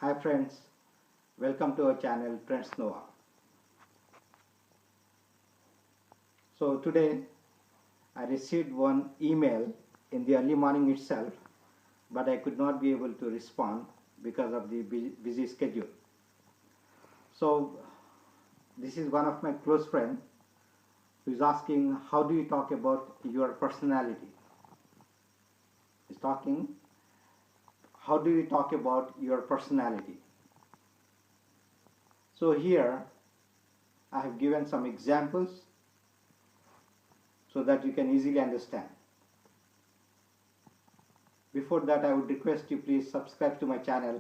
Hi friends, welcome to our channel Trends Nova. So today I received one email in the early morning itself, but I could not be able to respond because of the busy schedule. So this is one of my close friends who is asking, how do you talk about your personality? He's talking, how do you talk about your personality? So here I have given some examples so that you can easily understand. Before that, I would request you please subscribe to my channel.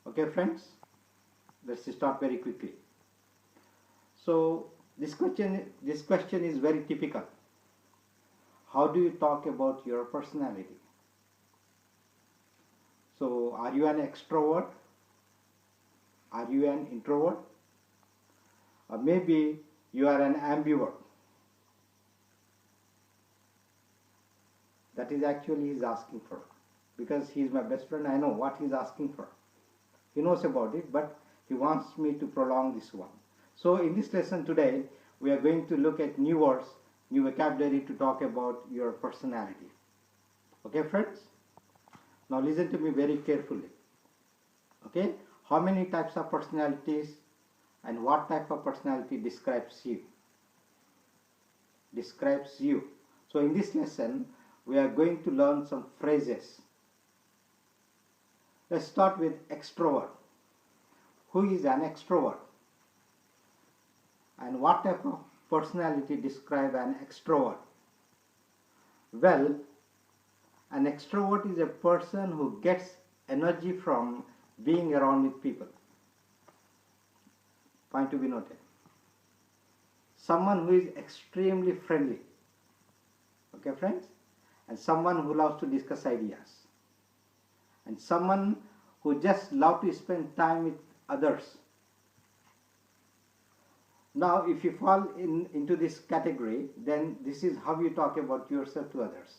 Okay friends, let's start very quickly. So this question is very typical. How do you talk about your personality? So are you an extrovert? Are you an introvert? Or maybe you are an ambivert. That is actually he's asking for, because he is my best friend. I know what he's asking for. He knows about it, but he wants me to prolong this one. So in this lesson today, we are going to look at new words, new vocabulary to talk about your personality. Okay friends? Now listen to me very carefully. Okay? How many types of personalities and what type of personality describes you? Describes you. So in this lesson, we are going to learn some phrases. Let's start with extrovert. Who is an extrovert? And what type of personality describe an extrovert? Well, an extrovert is a person who gets energy from being around with people. Point to be noted. Someone who is extremely friendly. Okay friends? And someone who loves to discuss ideas. And someone who just loves to spend time with others. Now, if you fall into this category, then this is how you talk about yourself to others.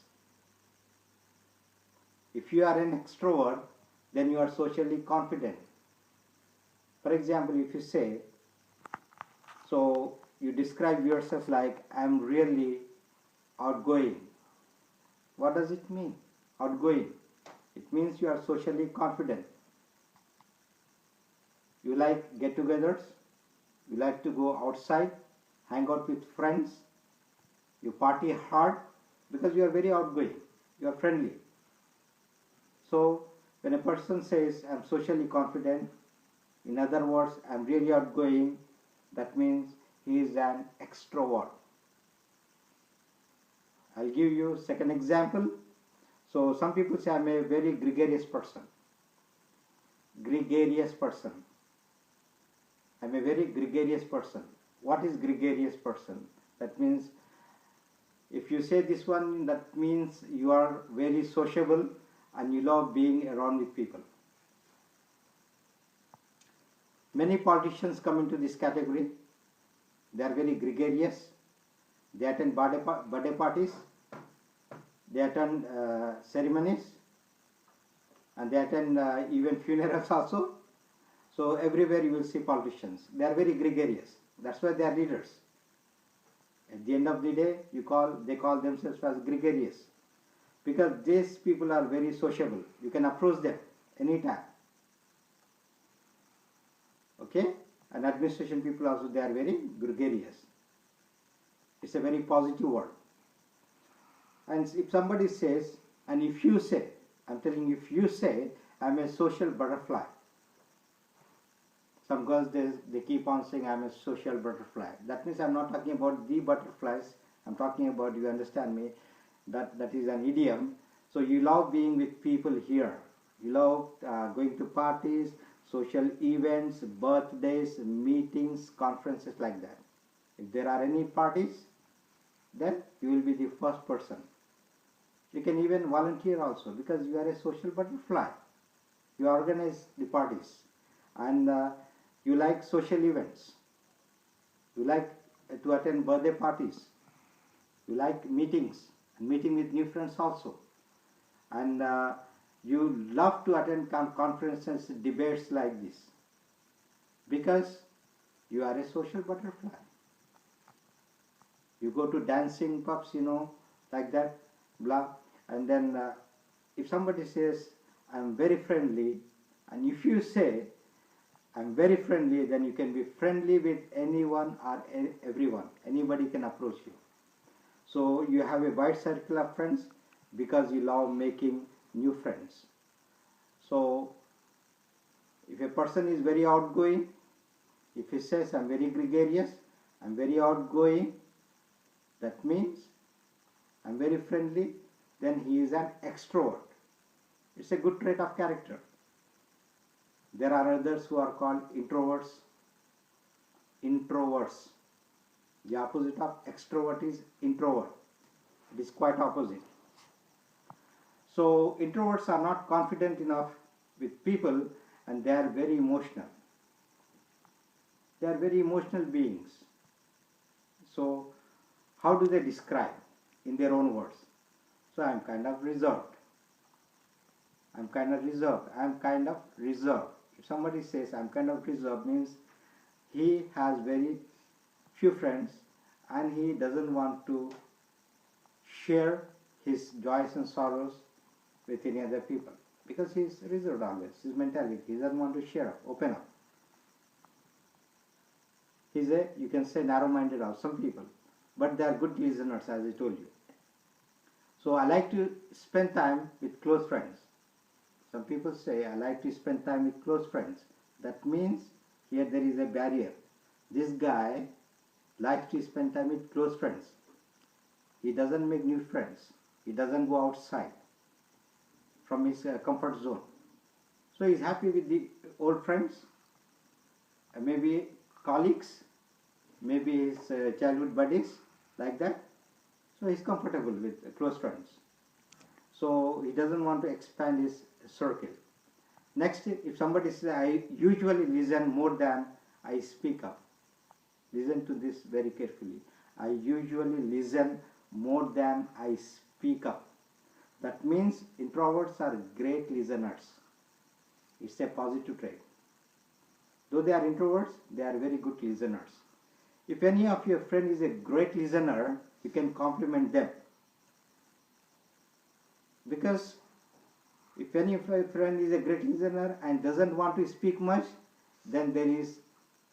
If you are an extrovert, then you are socially confident. For example, if you say, so you describe yourself like, I'm really outgoing. What does it mean? Outgoing. It means you are socially confident. You like get-togethers. You like to go outside, hang out with friends. You party hard because you are very outgoing. You are friendly. So when a person says, I'm socially confident, in other words, I'm really outgoing, that means he is an extrovert. I'll give you a second example. So some people say I'm a very gregarious person. Gregarious person. I'm a very gregarious person. What is gregarious person? That means if you say this one, that means you are very sociable and you love being around with people. Many politicians come into this category. They are very gregarious. They attend birthday parties. They attend ceremonies. And they attend even funerals also. So everywhere you will see politicians. They are very gregarious. That's why they are leaders. At the end of the day, they call themselves as gregarious. Because these people are very sociable. You can approach them anytime. Okay? And administration people also, they are very gregarious. It's a very positive word. And if somebody says, and if you say, I'm telling you, if you say, I'm a social butterfly. Some girls, they keep on saying, I'm a social butterfly. That means I'm not talking about the butterflies. I'm talking about, you understand me, that is an idiom. So you love being with people here. You love going to parties, social events, birthdays, meetings, conferences like that. If there are any parties, then you will be the first person. You can even volunteer also, because you are a social butterfly. You organize the parties and you like social events. You like to attend birthday parties. You like meetings and meeting with new friends also. And You love to attend conferences, debates like this because you are a social butterfly. You go to dancing pubs, like that, blah, and then if somebody says, I'm very friendly, and if you say, I'm very friendly, then you can be friendly with anyone or everyone. Anybody can approach you. So you have a wide circle of friends because you love making new friends. So if a person is very outgoing, if he says, I'm very gregarious, I'm very outgoing, that means I'm very friendly, then he is an extrovert. It's a good trait of character. There are others who are called introverts. Introverts. The opposite of extrovert is introvert. It is quite opposite. So introverts are not confident enough with people and they are very emotional. They are very emotional beings. So how do they describe in their own words? So I'm kind of reserved. I'm kind of reserved. I'm kind of reserved. If somebody says I'm kind of reserved, means he has very few friends and he doesn't want to share his joys and sorrows with any other people because he's reserved always. His mentality, he doesn't want to share up, open up. He's a, you can say, narrow-minded of some people, but they are good listeners, as I told you. So I like to spend time with close friends. Some people say I like to spend time with close friends. That means here there is a barrier. This guy likes to spend time with close friends. He doesn't make new friends. He doesn't go outside from his comfort zone. So he's happy with the old friends, maybe colleagues, maybe his childhood buddies, like that. So he's comfortable with close friends. So he doesn't want to expand his circle. Next, if somebody says, I usually listen more than I speak up. Listen to this very carefully. I usually listen more than I speak up. That means introverts are great listeners. It's a positive trait. Though they are introverts, they are very good listeners. If any of your friend is a great listener, you can compliment them. Because if any of your friend is a great listener and doesn't want to speak much, then there is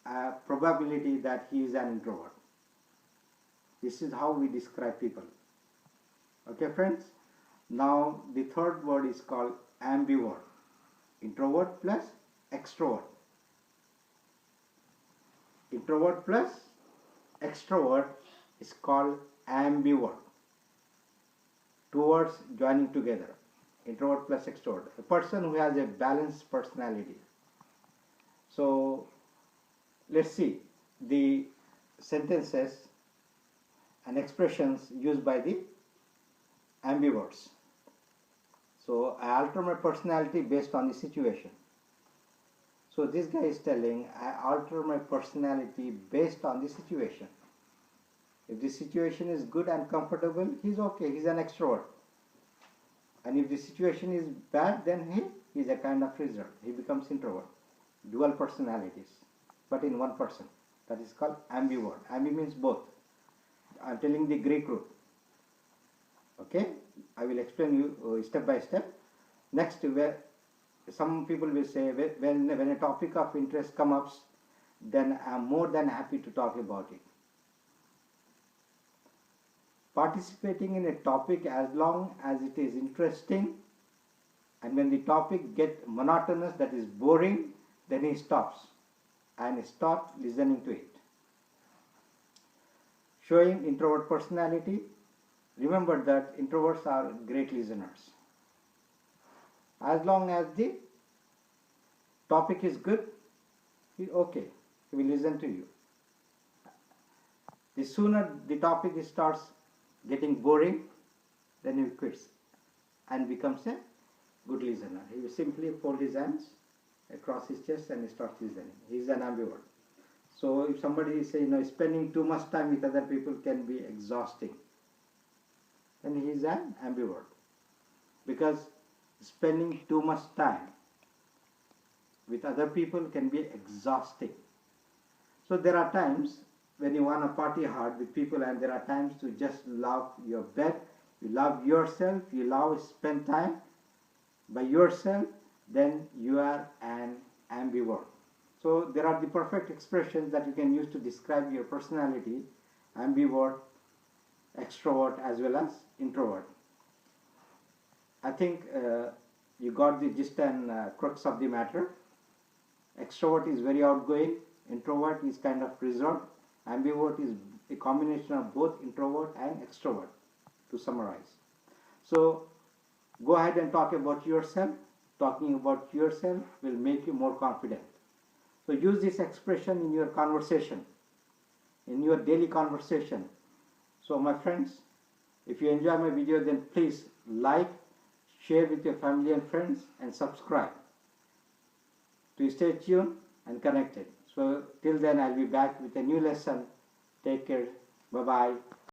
a probability that he is an introvert. This is how we describe people. Okay, friends? Now the third word is called ambivert. Introvert plus extrovert. Introvert plus extrovert is called ambivert. Two words joining together. Introvert plus extrovert. A person who has a balanced personality. So let's see the sentences and expressions used by the ambiverts. So I alter my personality based on the situation. So this guy is telling, I alter my personality based on the situation. If the situation is good and comfortable, he's okay, he's an extrovert. And if the situation is bad, then he's a kind of reserved. He becomes introvert. Dual personalities, but in one person. That is called ambivert. Ambi means both. I'm telling the Greek root. Okay, I will explain you step by step. Next, where some people will say when a topic of interest comes up, then I'm more than happy to talk about it. Participating in a topic as long as it is interesting, and when the topic gets monotonous, that is boring, then he stops and starts listening to it. Showing introvert personality. Remember that introverts are great listeners. As long as the topic is good, okay, he will listen to you. The sooner the topic starts getting boring, then he quits and becomes a good listener. He will simply fold his hands across his chest and starts listening. He is an ambivert. So if somebody is saying, spending too much time with other people can be exhausting, then he is an ambivert. Because spending too much time with other people can be exhausting. So there are times when you want to party hard with people, and there are times to just love your bed, you love yourself, you love spend time by yourself, then you are an ambivert. So there are the perfect expressions that you can use to describe your personality: ambivert, extrovert, as well as introvert. I think you got the gist and crux of the matter. Extrovert is very outgoing, introvert is kind of reserved, ambivert is a combination of both introvert and extrovert, to summarize. So go ahead and talk about yourself. Talking about yourself will make you more confident. So use this expression in your conversation, in your daily conversation. So my friends, if you enjoy my video, then please like, share with your family and friends, and subscribe to stay tuned and connected. So till then, I'll be back with a new lesson. Take care. Bye-bye.